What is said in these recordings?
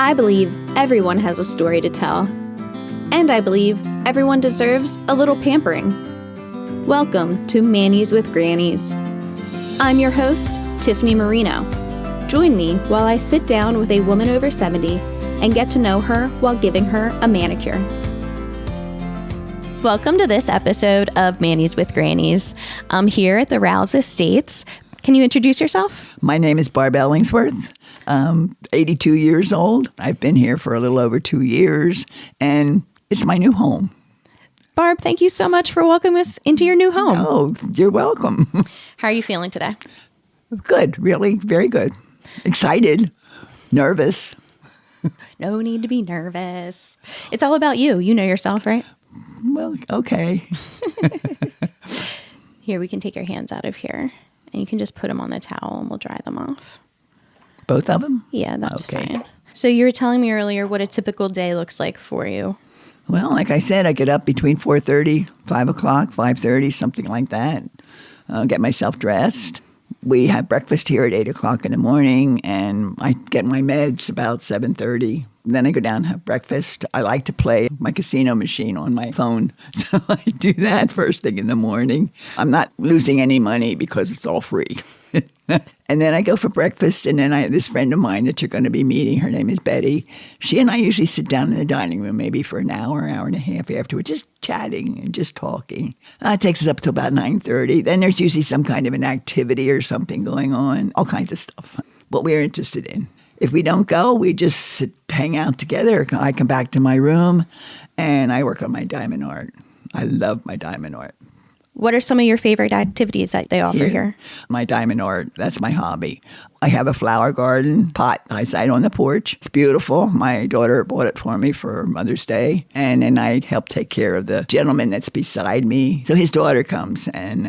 I believe everyone has a story to tell. And I believe everyone deserves a little pampering. Welcome to Mannies with Grannies. I'm your host, Tiffany Marino. Join me while I sit down with a woman over 70 and get to know her while giving her a manicure. Welcome to this episode of Mannies with Grannies. I'm here at the Rouse Estates. Can you introduce yourself? My name is Barb Ellingsworth. 82 years old. I've been here for a little over 2 years, and it's my new home. Barb, thank you so much for welcoming us into your new home. Oh, you're welcome. How are you feeling today? Good, really, very good. Excited, nervous. No need to be nervous. It's all about you. You know yourself, right? Well, okay. Here, we can take your hands out of here, and you can just put them on the towel, and we'll dry them off. Both of them? Yeah, that's okay. fine. So you were telling me earlier what a typical day looks like for you. Well, like I said, I get up between 4:30, 5 o'clock, 5:30, something like that. Get myself dressed. We have breakfast here at 8 o'clock in the morning, and I get my meds about 7:30. Then I go down and have breakfast. I like to play my casino machine on my phone, so I do that first thing in the morning. I'm not losing any money because it's all free. And then I go for breakfast, and then this friend of mine that you're going to be meeting, her name is Betty. She and I usually sit down in the dining room maybe for an hour and a half afterward, just chatting and just talking. It takes us up to about 9:30. Then there's usually some kind of an activity or something going on, all kinds of stuff, what we're interested in. If we don't go, we just hang out together. I come back to my room, and I work on my diamond art. I love my diamond art. What are some of your favorite activities that they offer here? My diamond art, that's my hobby. I have a flower garden pot I site on the porch. It's beautiful. My daughter bought it for me for Mother's Day. And then I help take care of the gentleman that's beside me. So his daughter comes, and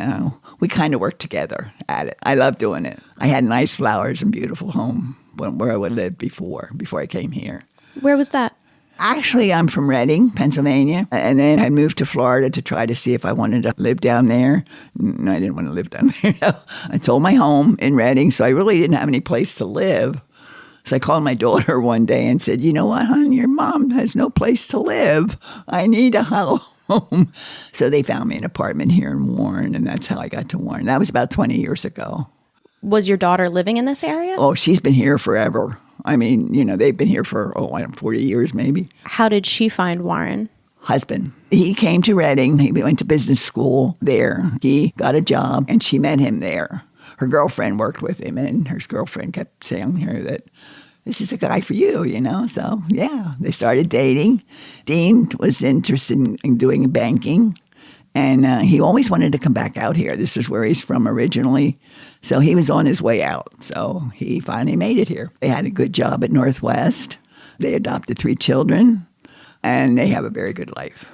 we kind of work together at it. I love doing it. I had nice flowers and beautiful home where I would live before I came here. Where was that? Actually, I'm from Reading, Pennsylvania, and then I moved to Florida to try to see if I wanted to live down there. No, I didn't want to live down there. I sold my home in Reading, so I really didn't have any place to live. So I called my daughter one day and said, you know what, hon, your mom has no place to live. I need a home. So they found me an apartment here in Warren, and that's how I got to Warren. That was about 20 years ago. Was your daughter living in this area? Oh, she's been here forever. I mean, they've been here for, 40 years maybe. How did she find Warren? Husband. He came to Reading. He went to business school there. He got a job, and she met him there. Her girlfriend worked with him, and her girlfriend kept saying to her that this is a guy for you, So, yeah, they started dating. Dean was interested in doing banking. And he always wanted to come back out here. This is where he's from originally. So he was on his way out. So he finally made it here. They had a good job at Northwest. They adopted 3 children, and they have a very good life.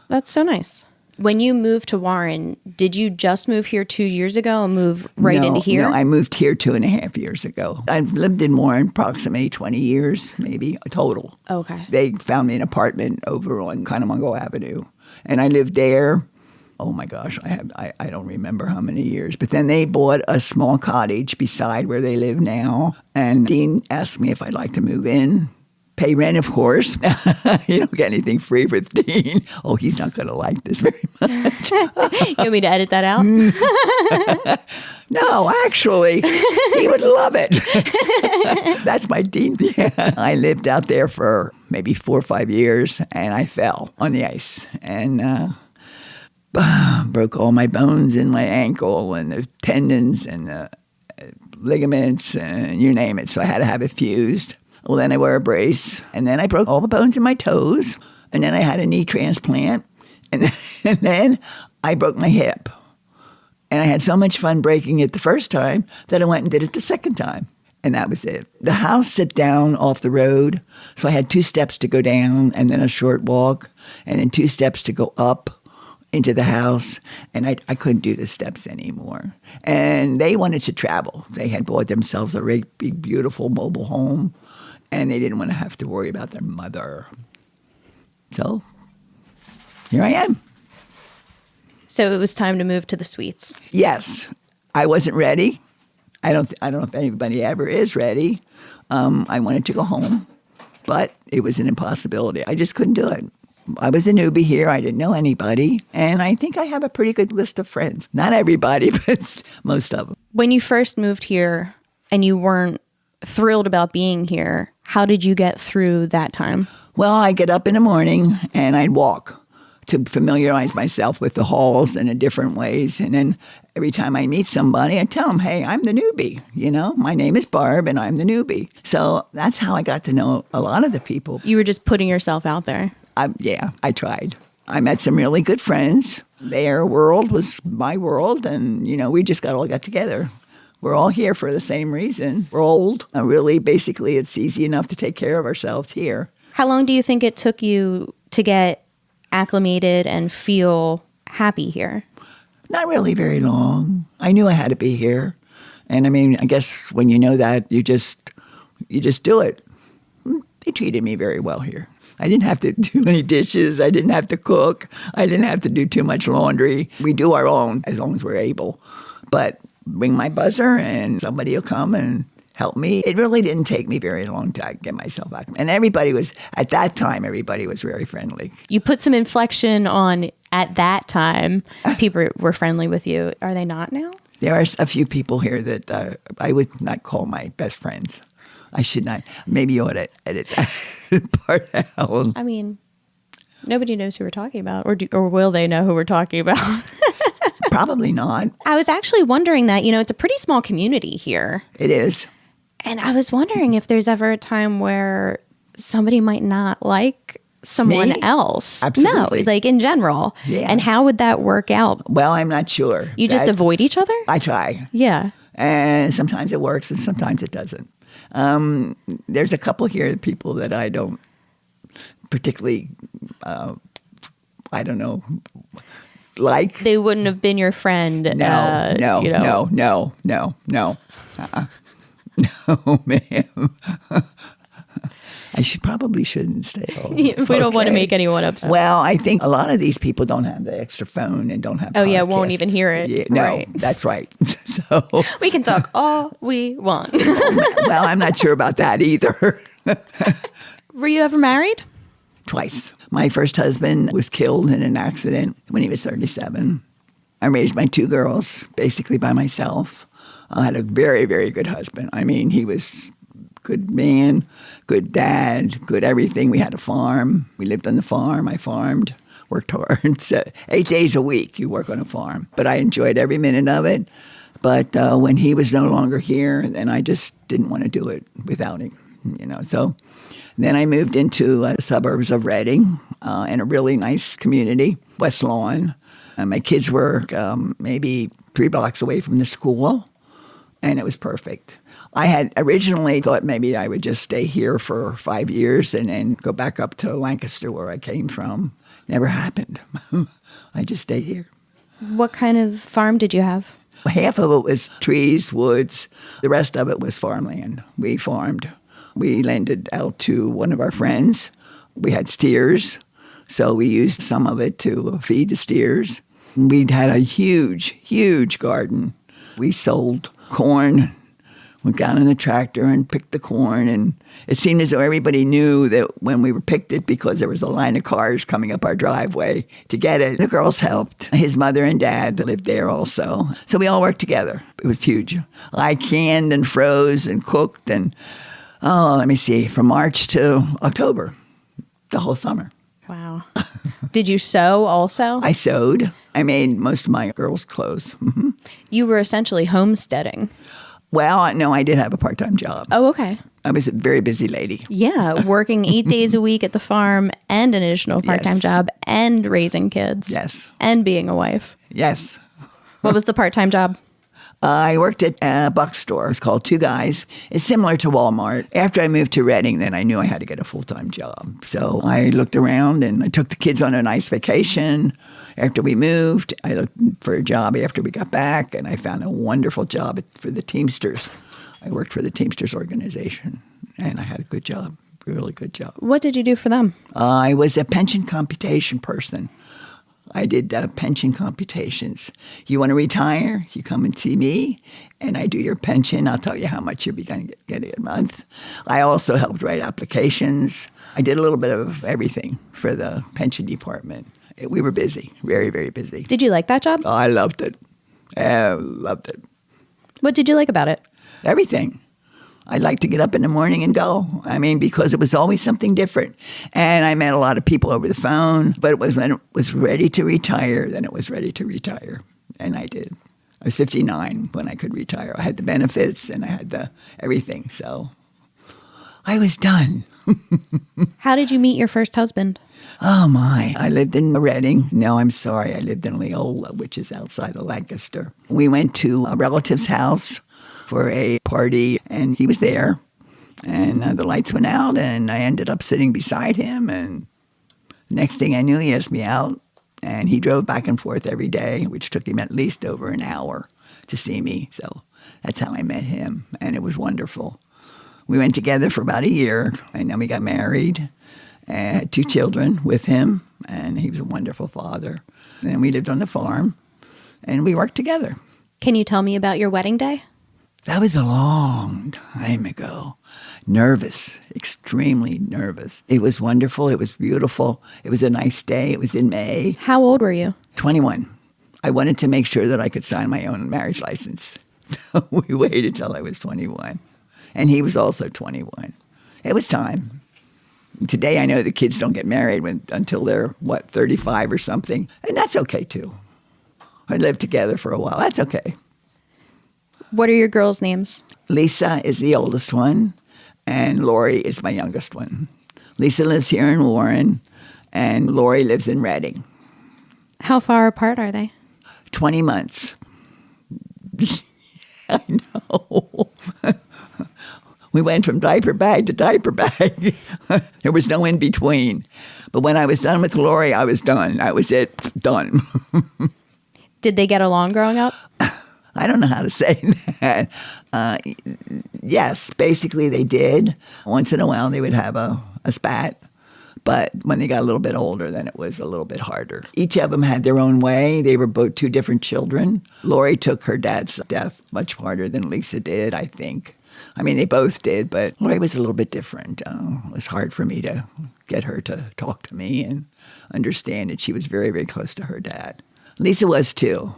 That's so nice. When you moved to Warren, did you just move here 2 years ago and move into here? No, I moved here 2.5 years ago. I've lived in Warren approximately 20 years, maybe, total. Okay. They found me an apartment over on Conemungo Avenue. And I lived there, oh my gosh, I don't remember how many years. But then they bought a small cottage beside where they live now. And Dean asked me if I'd like to move in. Pay rent, of course. You don't get anything free with Dean. Oh, he's not going to like this very much. You want me to edit that out? No, actually, he would love it. That's my Dean. Yeah. I lived out there for maybe 4 or 5 years, and I fell on the ice and broke all my bones in my ankle and the tendons and the ligaments and you name it. So I had to have it fused. Well, then I wore a brace, and then I broke all the bones in my toes, and then I had a knee transplant, and then I broke my hip. And I had so much fun breaking it the first time that I went and did it the second time, and that was it. The house sit down off the road, so I had 2 steps to go down, and then a short walk, and then 2 steps to go up into the house, and I couldn't do the steps anymore. And they wanted to travel. They had bought themselves a big, beautiful mobile home, and they didn't want to have to worry about their mother. So here I am. So it was time to move to the suites. Yes. I wasn't ready. I don't know if anybody ever is ready. I wanted to go home, but it was an impossibility. I just couldn't do it. I was a newbie here. I didn't know anybody. And I think I have a pretty good list of friends. Not everybody, but most of them. When you first moved here and you weren't thrilled about being here, how did you get through that time? Well, I'd get up in the morning and I'd walk to familiarize myself with the halls in a different ways. And then every time I meet somebody, I tell them, hey, I'm the newbie. My name is Barb and I'm the newbie. So that's how I got to know a lot of the people. You were just putting yourself out there. I tried. I met some really good friends. Their world was my world, and, we just all got together. We're all here for the same reason. We're old. Really, basically, it's easy enough to take care of ourselves here. How long do you think it took you to get acclimated and feel happy here? Not really very long. I knew I had to be here. And, I guess when you know that, you just do it. They treated me very well here. I didn't have to do any dishes. I didn't have to cook. I didn't have to do too much laundry. We do our own as long as we're able. But ring my buzzer and somebody will come and help me. It really didn't take me very long to get myself back. And at that time, everybody was very friendly. You put some inflection on at that time. People were friendly with you. Are they not now? There are a few people here that I would not call my best friends. I should not. Maybe you ought to edit that part out. Nobody knows who we're talking about, or will they know who we're talking about? Probably not. I was actually wondering that, it's a pretty small community here. It is. And I was wondering if there's ever a time where somebody might not like someone else. Absolutely. No, in general. Yeah. And how would that work out? Well, I'm not sure. You just avoid each other? I try. Yeah. And sometimes it works and sometimes it doesn't. There's a couple here, people that I don't particularly, like. They wouldn't have been your friend. No. No, ma'am. Probably shouldn't stay home. We don't want to make anyone upset. Well, I think a lot of these people don't have the extra phone and don't have podcasts. Won't even hear it. Yeah, no, right. That's right. So we can talk all we want. Well, I'm not sure about that either. Were you ever married? Twice. My first husband was killed in an accident when he was 37. I raised my two girls basically by myself. I had a very, very good husband. He was good man, good dad, good everything. We had a farm. We lived on the farm. I farmed, worked hard. So 8 days a week you work on a farm. But I enjoyed every minute of it. But when he was no longer here, then I just didn't want to do it without him. So then I moved into the suburbs of Reading in a really nice community, West Lawn. My kids were maybe 3 blocks away from the school, and it was perfect. I had originally thought maybe I would just stay here for 5 years and then go back up to Lancaster where I came from. Never happened. I just stayed here. What kind of farm did you have? Half of it was trees, woods. The rest of it was farmland. We farmed. We lent it out to one of our friends. We had steers, so we used some of it to feed the steers. We'd had a huge, huge garden. We sold corn. Went down in the tractor and picked the corn, and it seemed as though everybody knew that when we picked it because there was a line of cars coming up our driveway to get it. The girls helped. His mother and dad lived there also. So we all worked together. It was huge. I canned and froze and cooked and, from March to October, the whole summer. Wow. Did you sew also? I sewed. I made most of my girls' clothes. Mm-hmm. You were essentially homesteading. Well, no, I did have a part-time job. Oh, okay. I was a very busy lady. Yeah, working 8 days a week at the farm and an additional part-time job and raising kids. Yes. And being a wife. Yes. What was the part-time job? I worked at a buck store. It's called Two Guys. It's similar to Walmart. After I moved to Reading, then I knew I had to get a full-time job. So I looked around and I took the kids on a nice vacation. After we moved, I looked for a job after we got back, and I found a wonderful job for the Teamsters. I worked for the Teamsters organization, and I had a good job, really good job. What did you do for them? I was a pension computation person. I did pension computations. You want to retire? You come and see me, and I do your pension. I'll tell you how much you'll be going to get a month. I also helped write applications. I did a little bit of everything for the pension department. We were busy, very, very busy. Did you like that job? Oh, I loved it. I loved it. What did you like about it? Everything. I'd like to get up in the morning and go. I mean, because it was always something different. And I met a lot of people over the phone, but it was when it was ready to retire, then it was ready to retire. And I did. I was 59 when I could retire. I had the benefits and I had the everything. So I was done. How did you meet your first husband? Oh, my. I lived in Reading. No, I'm sorry. I lived in Leola, which is outside of Lancaster. We went to a relative's house for a party, and he was there. And the lights went out, and I ended up sitting beside him. And the next thing I knew, he asked me out. And he drove back and forth every day, which took him at least over an hour to see me. So that's how I met him, and it was wonderful. We went together for about a year, and then we got married. And had 2 children with him, and he was a wonderful father. And then we lived on the farm, and we worked together. Can you tell me about your wedding day? That was a long time ago. Nervous, extremely nervous. It was wonderful. It was beautiful. It was a nice day. It was in May. How old were you? 21. I wanted to make sure that I could sign my own marriage license. So we waited till I was 21. And he was also 21. It was time. Today, I know the kids don't get married until they're, 35 or something. And that's okay, too. I lived together for a while. That's okay. What are your girls' names? Lisa is the oldest one, and Lori is my youngest one. Lisa lives here in Warren, and Lori lives in Reading. How far apart are they? 20 months. I know. We went from diaper bag to diaper bag. There was no in between. But when I was done with Lori, I was done. That was it. Done. Did they get along growing up? I don't know how to say that. Yes, basically they did. Once in a while they would have a spat. But when they got a little bit older, then it was a little bit harder. Each of them had their own way. They were both 2 different children. Lori took her dad's death much harder than Lisa did, I think. I mean, they both did, but Lori was a little bit different. It was hard for me to get her to talk to me and understand that she was very, very close to her dad. Lisa was too.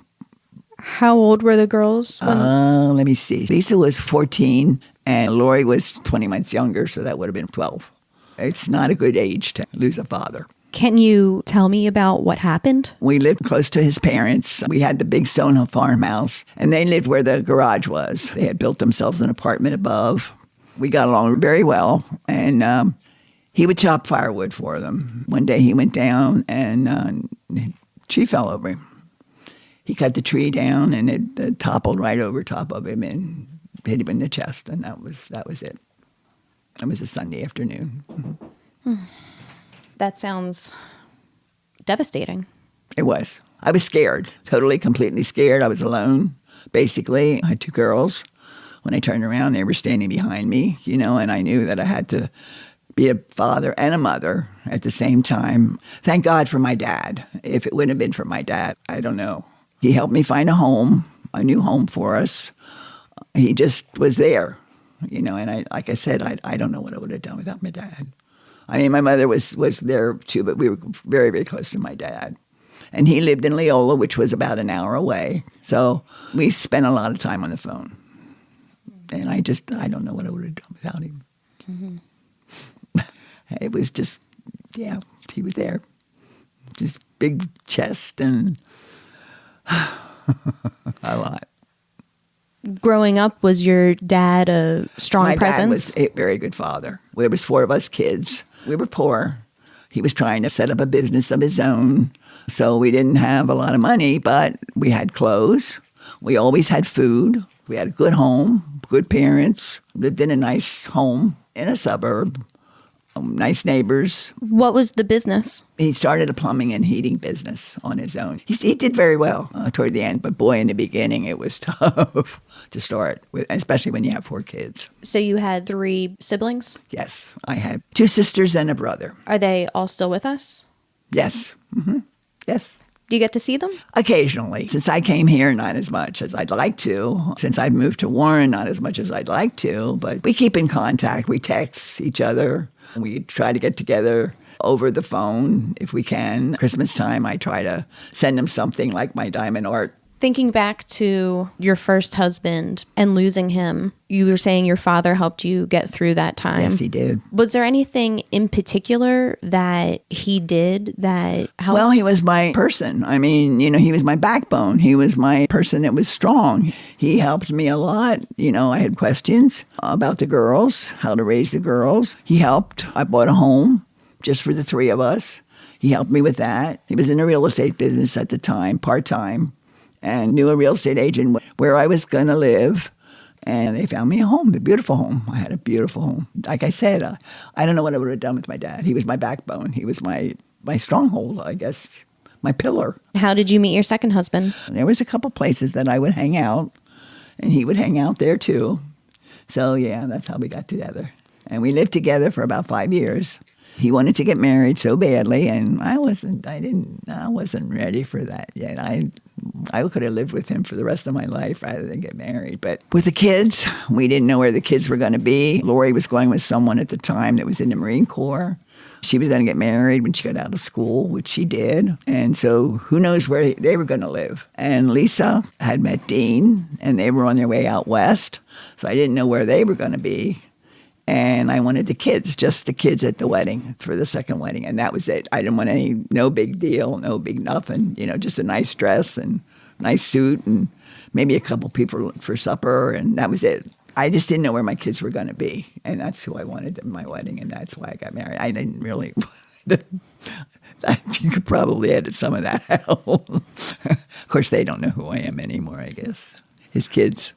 How old were the girls? Let me see. Lisa was 14, and Lori was 20 months younger, so that would have been 12. It's not a good age to lose a father. Can you tell me about what happened? We lived close to his parents. We had the big stone farmhouse, and they lived where the garage was. They had built themselves an apartment above. We got along very well, and he would chop firewood for them. One day he went down, and a tree fell over him. He cut the tree down, and it toppled right over top of him and hit him in the chest, and that was it. It was a Sunday afternoon. That sounds devastating. It was. I was scared, totally, completely scared. I was alone, basically. I had 2 girls. When I turned around, they were standing behind me, and I knew that I had to be a father and a mother at the same time. Thank God for my dad. If it wouldn't have been for my dad, I don't know. He helped me find a new home for us. He just was there, and like I said, I don't know what I would have done without my dad. I mean, my mother was there too, but we were very, very close to my dad. And he lived in Leola, which was about an hour away. So we spent a lot of time on the phone. And I don't know what I would have done without him. Mm-hmm. It was just, he was there. Just big chest and a lot. Growing up, was your dad a strong presence? My dad was a very good father. There was 4 of us kids. We were poor. He was trying to set up a business of his own. So we didn't have a lot of money, but we had clothes. We always had food. We had a good home, good parents, lived in a nice home in a suburb, nice neighbors. What was the business? He started a plumbing and heating business on his own. He did very well toward the end, but boy, in the beginning, it was tough to start with, especially when you have 4 kids. So you had 3 siblings? Yes, I had 2 sisters and a brother. Are they all still with us? Yes. Mm-hmm. Yes. Do you get to see them? Occasionally. Since I came here, not as much as I'd like to. Since I've moved to Warren, not as much as I'd like to. But we keep in contact. We text each other. We try to get together over the phone if we can. Christmas time, I try to send them something like my diamond art. Thinking back to your first husband and losing him, you were saying your father helped you get through that time. Yes, he did. Was there anything in particular that he did that helped? Well, he was my person. I mean, he was my backbone. He was my person that was strong. He helped me a lot. I had questions about the girls, how to raise the girls. He helped. I bought a home just for the three of us. He helped me with that. He was in the real estate business at the time, part-time, and knew a real estate agent where I was going to live. And they found me a home, a beautiful home. I had a beautiful home. Like I said, I don't know what I would have done with my dad. He was my backbone. He was my stronghold, I guess, my pillar. How did you meet your second husband? There was a couple places that I would hang out, and he would hang out there too. So, yeah, that's how we got together. And we lived together for about 5 years. He wanted to get married so badly, and I wasn't ready for that yet. I could have lived with him for the rest of my life rather than get married. But with the kids, we didn't know where the kids were going to be. Lori was going with someone at the time that was in the Marine Corps. She was going to get married when she got out of school, which she did. And so who knows where they were going to live. And Lisa had met Dean, and they were on their way out west. So I didn't know where they were going to be. And I wanted the kids, just the kids at the wedding, for the second wedding. And that was it. I didn't want no big deal, no big nothing, just a nice dress and nice suit and maybe a couple people for supper. And that was it. I just didn't know where my kids were going to be. And that's who I wanted at my wedding. And that's why I got married. I didn't really, you could probably edit some of that out. Of course, they don't know who I am anymore, I guess. His kids.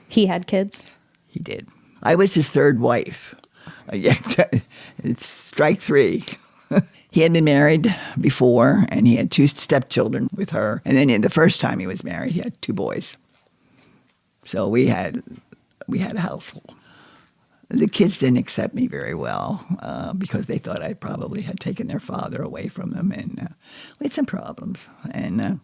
He had kids? He did. I was his third wife. It's strike three. He had been married before, and he had 2 stepchildren with her. And then the first time he was married, he had 2 boys. So we had a household. The kids didn't accept me very well because they thought I probably had taken their father away from them, and we had some problems. And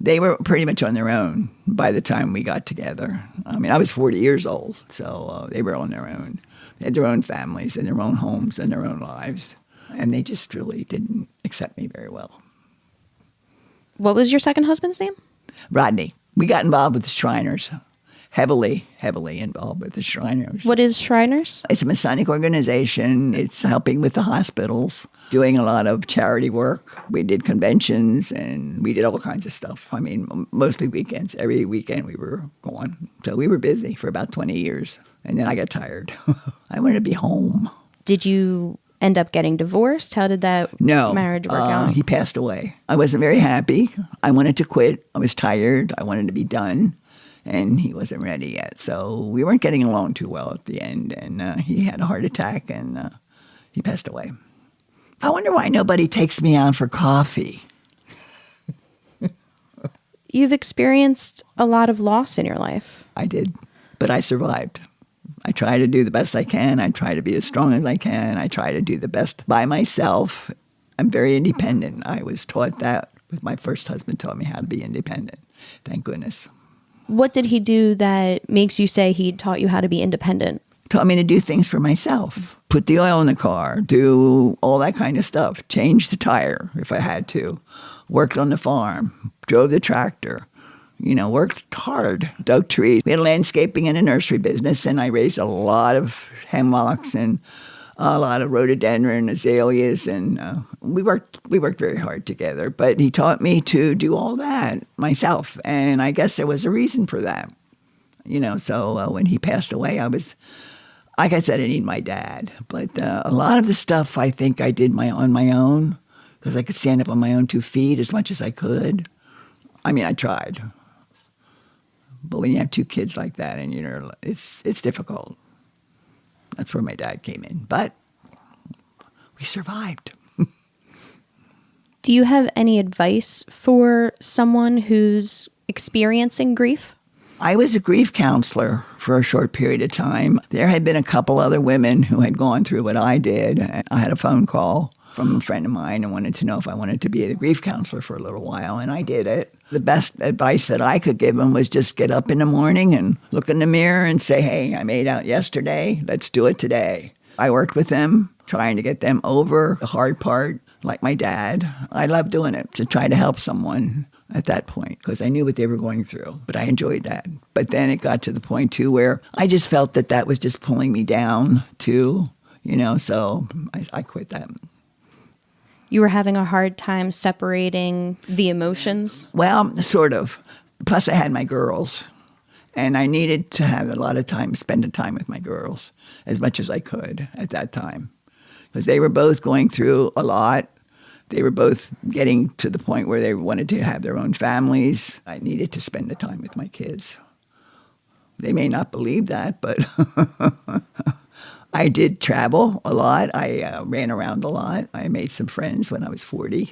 they were pretty much on their own by the time we got together. I mean, I was 40 years old, so they were on their own. They had their own families and their own homes and their own lives, and they just really didn't accept me very well. What was your second husband's name? Rodney. We got involved with the Shriners, heavily involved with the Shriners. What is Shriners? It's a Masonic organization. It's helping with the hospitals, doing a lot of charity work. We did conventions, and we did all kinds of stuff. I mean, mostly weekends. Every weekend we were gone. So we were busy for about 20 years, and then I got tired. I wanted to be home. Did you end up getting divorced? How did that marriage work out? He passed away. I wasn't very happy. I wanted to quit. I was tired. I wanted to be done. And he wasn't ready yet. So we weren't getting along too well at the end. And he had a heart attack, and he passed away. I wonder why nobody takes me out for coffee. You've experienced a lot of loss in your life. I did, but I survived. I try to do the best I can. I try to be as strong as I can. I try to do the best by myself. I'm very independent. I was taught that with my first husband, taught me how to be independent. Thank goodness. What did he do that makes you say he taught you how to be independent? Taught me to do things for myself. Put the oil in the car, do all that kind of stuff. Change the tire if I had to. Worked on the farm, drove the tractor. Worked hard, dug trees. We had landscaping and a nursery business, and I raised a lot of hemlocks and a lot of rhododendron, azaleas, and we worked very hard together. But he taught me to do all that myself, and I guess there was a reason for that. So when he passed away, I was, like I said, I need my dad. But a lot of the stuff I think I did on my own because I could stand up on my own 2 feet as much as I could. I mean, I tried. But when you have 2 kids like that, and it's difficult. That's where my dad came in. But we survived. Do you have any advice for someone who's experiencing grief? I was a grief counselor for a short period of time. There had been a couple other women who had gone through what I did. I had a phone call from a friend of mine and wanted to know if I wanted to be a grief counselor for a little while, and I did it. The best advice that I could give him was just get up in the morning and look in the mirror and say, hey, I made out yesterday. Let's do it today. I worked with them, trying to get them over the hard part, like my dad. I loved doing it to try to help someone at that point because I knew what they were going through, but I enjoyed that. But then it got to the point, too, where I just felt that that was just pulling me down, too, so I quit that. You were having a hard time separating the emotions? Well, sort of. Plus, I had my girls, and I needed to have a lot of time, spend time with my girls as much as I could at that time because they were both going through a lot. They were both getting to the point where they wanted to have their own families. I needed to spend the time with my kids. They may not believe that, but I did travel a lot. I ran around a lot. I made some friends when I was 40.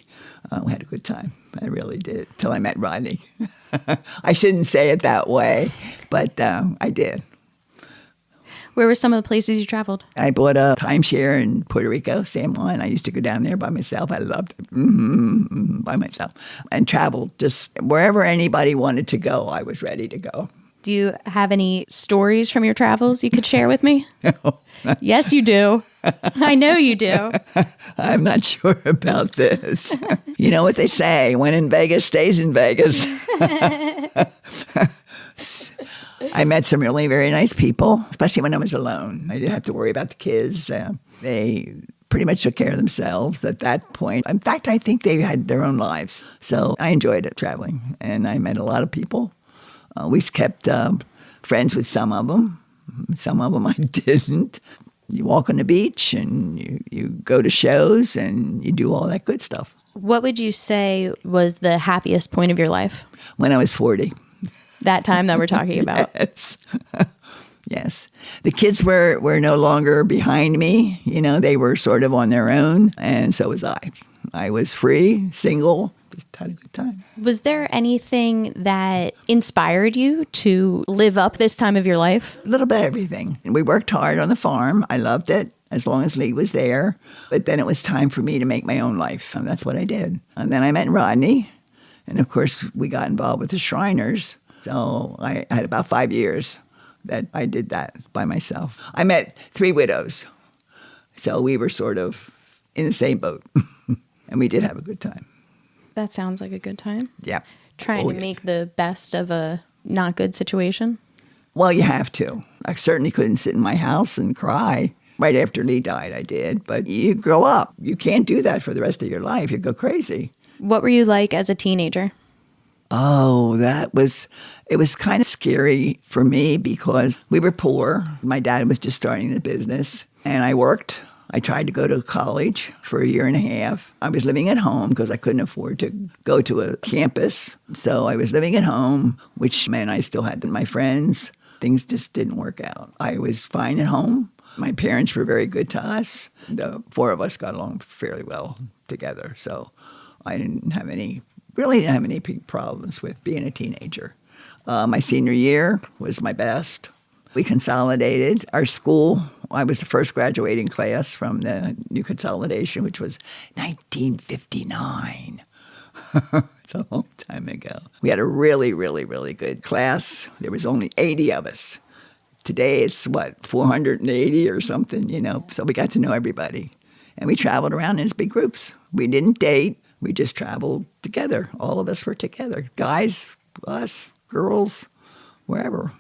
We had a good time. I really did, till I met Rodney. I shouldn't say it that way, but I did. Where were some of the places you traveled? I bought a timeshare in Puerto Rico, San Juan. I used to go down there by myself. I loved it, by myself. And traveled just wherever anybody wanted to go, I was ready to go. Do you have any stories from your travels you could share with me? No. Yes, you do. I know you do. I'm not sure about this. You know what they say, when in Vegas, stays in Vegas. I met some really very nice people, especially when I was alone. I didn't have to worry about the kids. They pretty much took care of themselves at that point. In fact, I think they had their own lives. So I enjoyed it, traveling, and I met a lot of people. We kept friends with some of them. Some of them I didn't. You walk on the beach, and you go to shows, and you do all that good stuff. What would you say was the happiest point of your life? When I was 40. That time that we're talking about. Yes. Yes. The kids were no longer behind me. They were sort of on their own, and so was I. I was free, single, just had a good time. Was there anything that inspired you to live up this time of your life? A little bit of everything. We worked hard on the farm. I loved it as long as Lee was there. But then it was time for me to make my own life, and that's what I did. And then I met Rodney, and of course we got involved with the Shriners. So I had about 5 years that I did that by myself. I met 3 widows, so we were sort of in the same boat, and we did have a good time. That sounds like a good time. Yeah. Trying to make the best of a not good situation. Well, you have to. I certainly couldn't sit in my house and cry. Right after Lee died, I did, but you grow up. You can't do that for the rest of your life. You go crazy. What were you like as a teenager? Oh, it was kind of scary for me because we were poor. My dad was just starting the business, and I worked. I tried to go to college for a year and a half. I was living at home because I couldn't afford to go to a campus. So I was living at home, which meant I still had my friends. Things just didn't work out. I was fine at home. My parents were very good to us. The 4 of us got along fairly well together. So I didn't have any big problems with being a teenager. My senior year was my best. We consolidated our school. I was the first graduating class from the new consolidation, which was 1959. It's a long time ago. We had a really, really, really good class. There was only 80 of us. Today it's, 480 or something, So we got to know everybody. And we traveled around in big groups. We didn't date. We just traveled together. All of us were together. Guys, us, girls, wherever.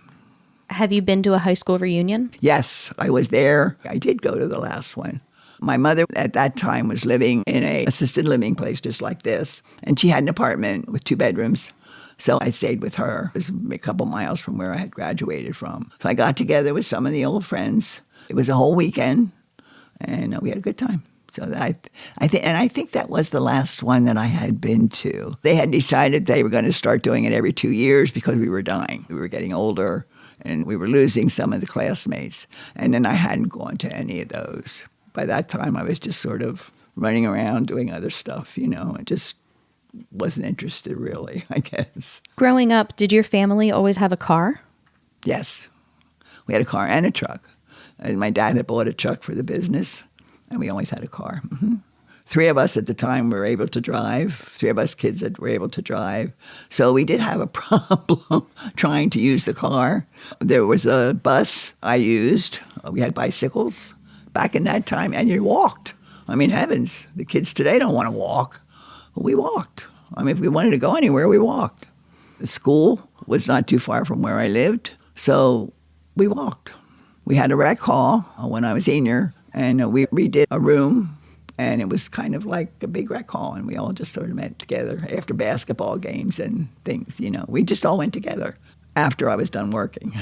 Have you been to a high school reunion? Yes, I was there. I did go to the last one. My mother at that time was living in an assisted living place just like this. And she had an apartment with 2 bedrooms. So I stayed with her. It was a couple miles from where I had graduated from. So I got together with some of the old friends. It was a whole weekend, and we had a good time. So I think that was the last one that I had been to. They had decided they were going to start doing it every 2 years because we were dying. We were getting older, and we were losing some of the classmates. And then I hadn't gone to any of those. By that time, I was just sort of running around doing other stuff, and just wasn't interested really, I guess. Growing up, did your family always have a car? Yes. We had a car and a truck. My dad had bought a truck for the business. And we always had a car. Mm-hmm. 3 of us at the time were able to drive, 3 of us kids that were able to drive. So we did have a problem trying to use the car. There was a bus I used. We had bicycles back in that time, and you walked. I mean, heavens, the kids today don't want to walk. We walked. I mean, if we wanted to go anywhere, we walked. The school was not too far from where I lived, so we walked. We had a rec hall when I was senior, and we redid a room, and it was kind of like a big rec hall, and we all just sort of met together after basketball games and things, you know. We just all went together after I was done working.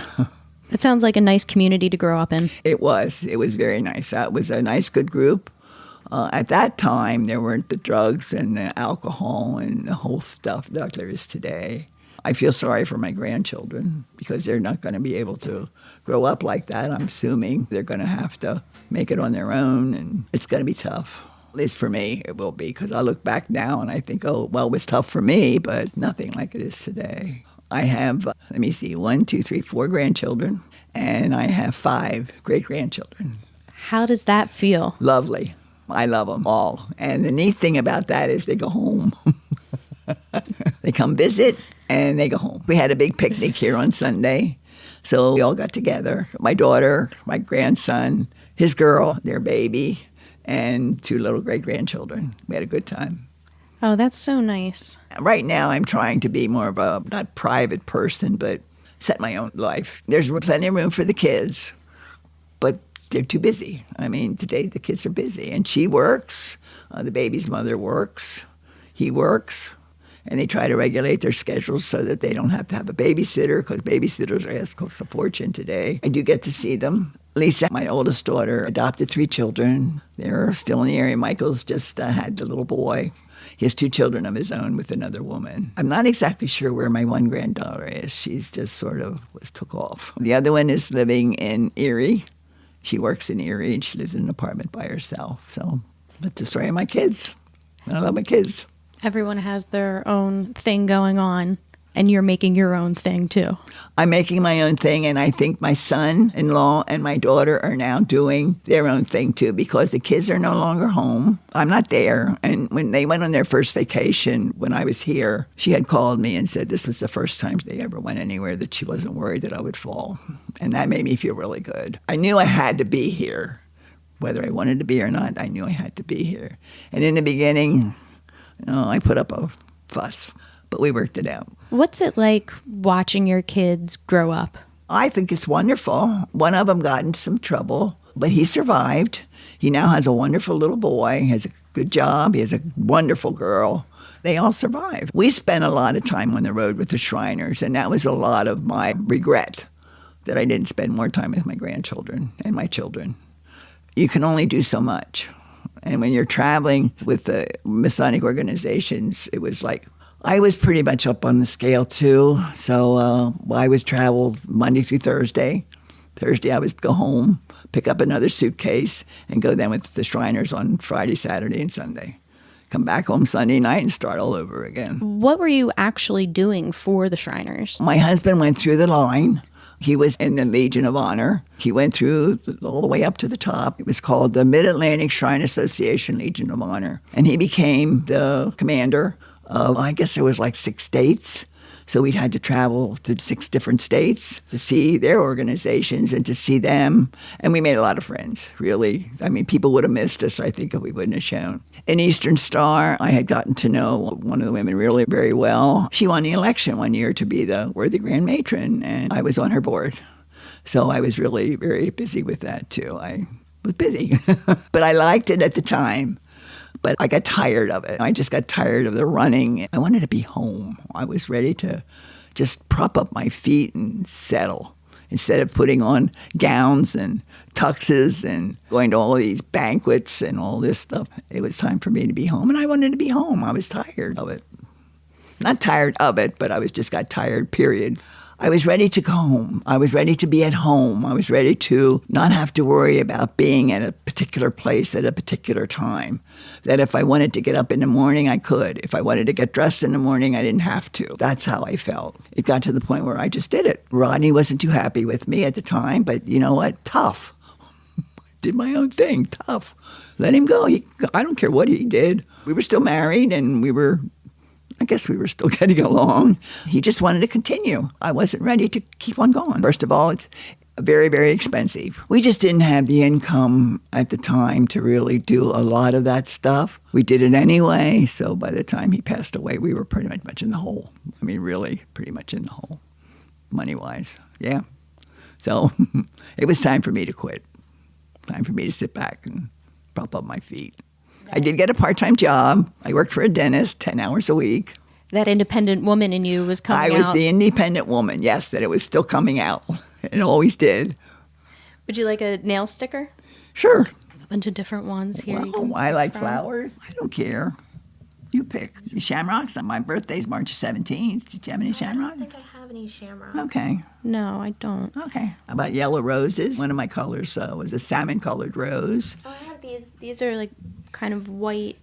That sounds like a nice community to grow up in. It was. It was very nice. It was a nice, good group. At that time, there weren't the drugs and the alcohol and the whole stuff like there is today. I feel sorry for my grandchildren because they're not going to be able to grow up like that. I'm assuming they're going to have to make it on their own, and it's going to be tough. At least for me, it will be, because I look back now and I think, oh, well, it was tough for me, but nothing like it is today. I have, 4 grandchildren, and I have 5 great-grandchildren. How does that feel? Lovely. I love them all. And the neat thing about that is they go home. They come visit, and they go home. We had a big picnic here on Sunday, so we all got together. My daughter, my grandson, his girl, their baby, and 2 little great-grandchildren. We had a good time. Oh, that's so nice. Right now, I'm trying to be more of a, not private person, but set my own life. There's plenty of room for the kids, but they're too busy. I mean, today the kids are busy. And she works, the baby's mother works, he works, and they try to regulate their schedules so that they don't have to have a babysitter, because babysitters cost a fortune today. I do get to see them. Lisa, my oldest daughter, adopted 3 children. They're still in the area. Michael's just had the little boy. He has 2 children of his own with another woman. I'm not exactly sure where my one granddaughter is. She's just sort of took off. The other one is living in Erie. She works in Erie, and she lives in an apartment by herself. So that's the story of my kids. I love my kids. Everyone has their own thing going on, and you're making your own thing, too. I'm making my own thing, and I think my son-in-law and my daughter are now doing their own thing, too, because the kids are no longer home. I'm not there. And when they went on their first vacation, when I was here, she had called me and said this was the first time they ever went anywhere that she wasn't worried that I would fall. And that made me feel really good. I knew I had to be here. Whether I wanted to be or not, I knew I had to be here. And in the beginning, I put up a fuss, but we worked it out. What's it like watching your kids grow up? I think it's wonderful. One of them got into some trouble, but he survived. He now has a wonderful little boy, he has a good job, he has a wonderful girl. They all survived. We spent a lot of time on the road with the Shriners, and that was a lot of my regret that I didn't spend more time with my grandchildren and my children. You can only do so much. And when you're traveling with the Masonic organizations, it was like, I was pretty much up on the scale too. So I was traveled Monday through Thursday. Thursday I would go home, pick up another suitcase, and go then with the Shriners on Friday, Saturday, and Sunday. Come back home Sunday night and start all over again. What were you actually doing for the Shriners? My husband went through the line. He was in the Legion of Honor. He went through all the way up to the top. It was called the Mid-Atlantic Shrine Association Legion of Honor. And he became the commander of, I guess there was like 6 states. So we had to travel to 6 different states to see their organizations and to see them. And we made a lot of friends, really. I mean, people would have missed us, I think, if we wouldn't have shown. In Eastern Star, I had gotten to know one of the women really very well. She won the election one year to be the worthy Grand Matron, and I was on her board. So I was really very busy with that, too. I was busy. But I liked it at the time. But I got tired of it. I just got tired of the running. I wanted to be home. I was ready to just prop up my feet and settle. Instead of putting on gowns and tuxes and going to all these banquets and all this stuff, it was time for me to be home. And I wanted to be home. I was tired of it. Not tired of it, but I just got tired, period. I was ready to go home. I was ready to be at home. I was ready to not have to worry about being at a particular place at a particular time. That if I wanted to get up in the morning, I could. If I wanted to get dressed in the morning, I didn't have to. That's how I felt. It got to the point where I just did it. Rodney wasn't too happy with me at the time, but you know what? Tough. did my own thing, tough. Let him go. I don't care what he did. We were still married, and I guess we were still getting along. He just wanted to continue. I wasn't ready to keep on going. First of all, it's very, very expensive. We just didn't have the income at the time to really do a lot of that stuff. We did it anyway, so by the time he passed away, we were pretty much in the hole. I mean, really, pretty much in the hole, money-wise, yeah. So it was time for me to quit, time for me to sit back and prop up my feet. I did get a part-time job. I worked for a dentist 10 hours a week. That independent woman in you was coming out. I was the independent woman, yes, that it was still coming out. It always did. Would you like a nail sticker? Sure. A bunch of different ones here. Well, I like flowers. I don't care. You pick. Shamrocks. My birthday's March 17th. Did you have any shamrocks? I don't think I have any shamrocks. Okay. No, I don't. Okay. How about yellow roses? One of my colors was a salmon-colored rose. Oh, I have these. These are like kind of white,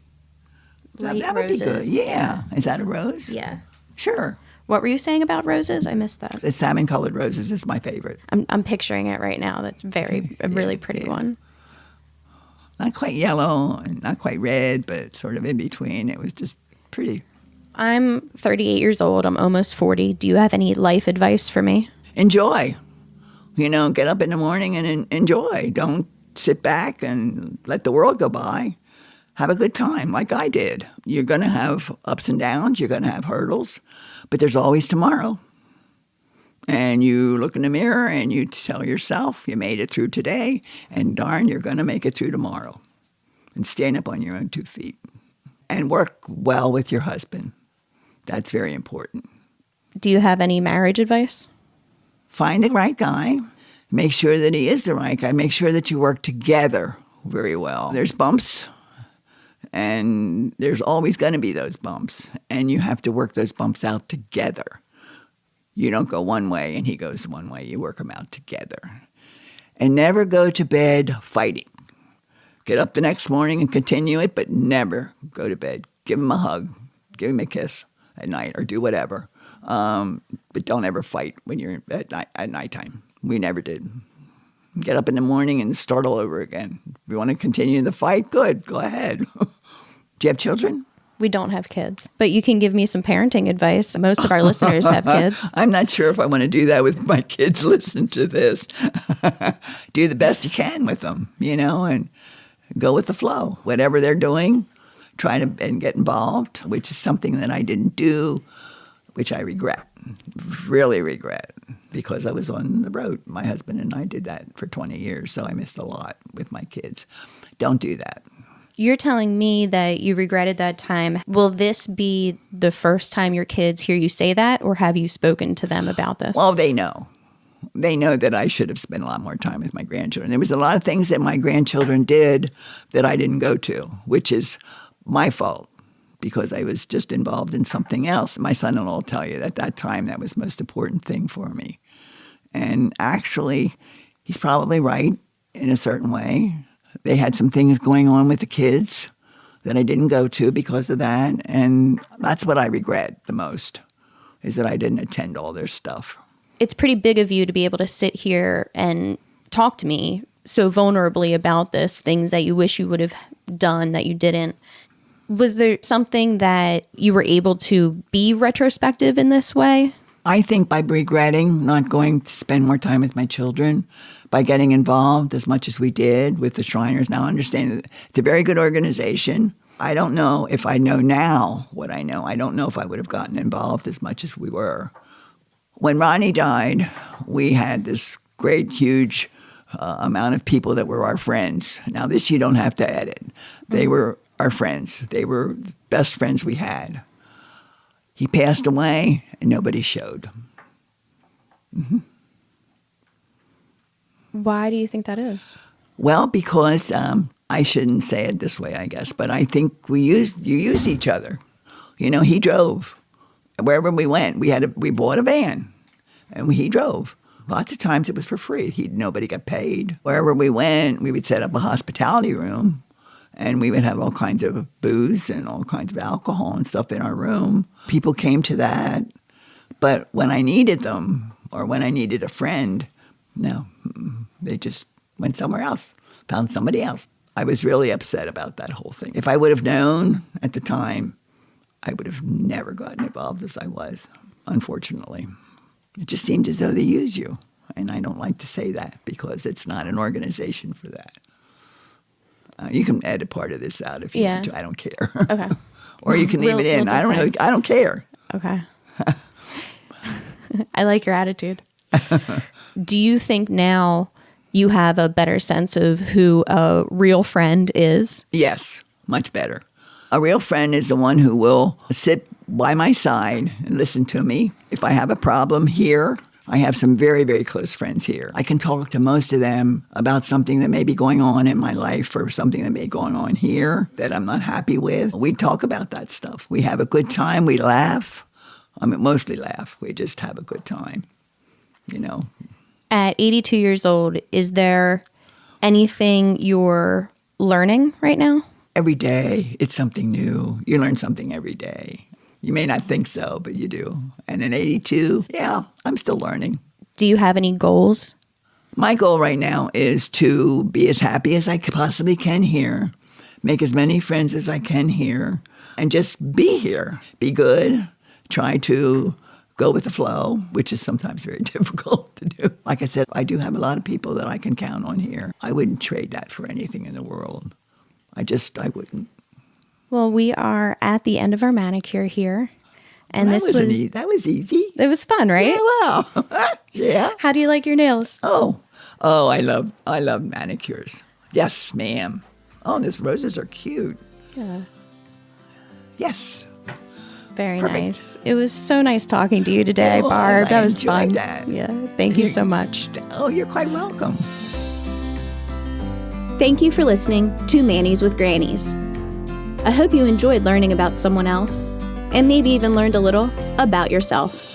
light that would roses. be good. Yeah. Is that a rose? Yeah. Sure. What were you saying about roses? I missed that. The salmon-colored roses is my favorite. I'm picturing it right now. That's a really pretty one. Not quite yellow and not quite red, but sort of in between. It was just pretty. I'm 38 years old. I'm almost 40. Do you have any life advice for me? Enjoy. Get up in the morning and enjoy. Don't sit back and let the world go by. Have a good time like I did. You're going to have ups and downs. You're going to have hurdles. But there's always tomorrow. And you look in the mirror and you tell yourself you made it through today, and darn, you're going to make it through tomorrow. And stand up on your own 2 feet. And work well with your husband. That's very important. Do you have any marriage advice? Find the right guy. Make sure that he is the right guy. Make sure that you work together very well. There's bumps, and there's always going to be those bumps. And you have to work those bumps out together. You don't go one way and he goes one way. You work them out together. And never go to bed fighting. Get up the next morning and continue it, but never go to bed. Give him a hug. Give him a kiss at night or do whatever. But don't ever fight when you're at nighttime. We never did. Get up in the morning and start all over again. If you want to continue the fight, good. Go ahead. Do you have children? We don't have kids, but you can give me some parenting advice. Most of our listeners have kids. I'm not sure if I want to do that with my kids. Listen to this. Do the best you can with them, and go with the flow. Whatever they're doing, try to and get involved, which is something that I didn't do, which I regret, really regret, because I was on the road. My husband and I did that for 20 years, so I missed a lot with my kids. Don't do that. You're telling me that you regretted that time. Will this be the first time your kids hear you say that, or have you spoken to them about this? Well, they know. They know that I should have spent a lot more time with my grandchildren. There was a lot of things that my grandchildren did that I didn't go to, which is my fault because I was just involved in something else. My son-in-law will tell you at that time that was the most important thing for me. And actually, he's probably right in a certain way. They had some things going on with the kids that I didn't go to because of that. And that's what I regret the most, is that I didn't attend all their stuff. It's pretty big of you to be able to sit here and talk to me so vulnerably about this, things that you wish you would have done that you didn't. Was there something that you were able to be retrospective in this way? I think by regretting not going to spend more time with my children, by getting involved as much as we did with the Shriners. Now, understand that it's a very good organization. I don't know if I know now what I know. I don't know if I would have gotten involved as much as we were. When Ronnie died, we had this great, huge amount of people that were our friends. Now, this you don't have to edit. They were our friends. They were the best friends we had. He passed away, and nobody showed. Mm-hmm. Why do you think that is? Well, because I shouldn't say it this way, I guess, but I think you use each other. He drove wherever we went. We bought a van, and he drove. Lots of times it was for free. Nobody got paid. Wherever we went, we would set up a hospitality room, and we would have all kinds of booze and all kinds of alcohol and stuff in our room. People came to that, but when I needed them or when I needed a friend, no, they just went somewhere else. found somebody else. I was really upset about that whole thing. If I would have known at the time, I would have never gotten involved as I was, unfortunately. It just seemed as though they use you. And I don't like to say that because it's not an organization for that. You can edit part of this out if you want to. I don't care. Okay. Or you can leave it in. I don't care. Okay. I like your attitude. Do you think now you have a better sense of who a real friend is? Yes, much better. A real friend is the one who will sit by my side and listen to me. If I have a problem here, I have some very, very close friends here. I can talk to most of them about something that may be going on in my life or something that may be going on here that I'm not happy with. We talk about that stuff. We have a good time. We laugh. I mean, mostly laugh. We just have a good time, you know. At 82 years old, is there anything you're learning right now? Every day, it's something new. You learn something every day. You may not think so, but you do. And in 82, yeah, I'm still learning. Do you have any goals? My goal right now is to be as happy as I possibly can here, make as many friends as I can here, and just be here. Be good, try to go with the flow, which is sometimes very difficult to do. Like I said, I do have a lot of people that I can count on here. I wouldn't trade that for anything in the world. I wouldn't. Well, we are at the end of our manicure here. And that was that was easy. It was fun, right? Yeah, wow. Yeah. How do you like your nails? Oh, I love manicures. Yes, ma'am. Oh, these roses are cute. Yeah. Yes. Very Perfect. nice. It was so nice talking to you today, Barb. That was fun. That. Yeah. Thank you so much. Oh, you're quite welcome. Thank you for listening to Manny's with Grannies. I hope you enjoyed learning about someone else and maybe even learned a little about yourself.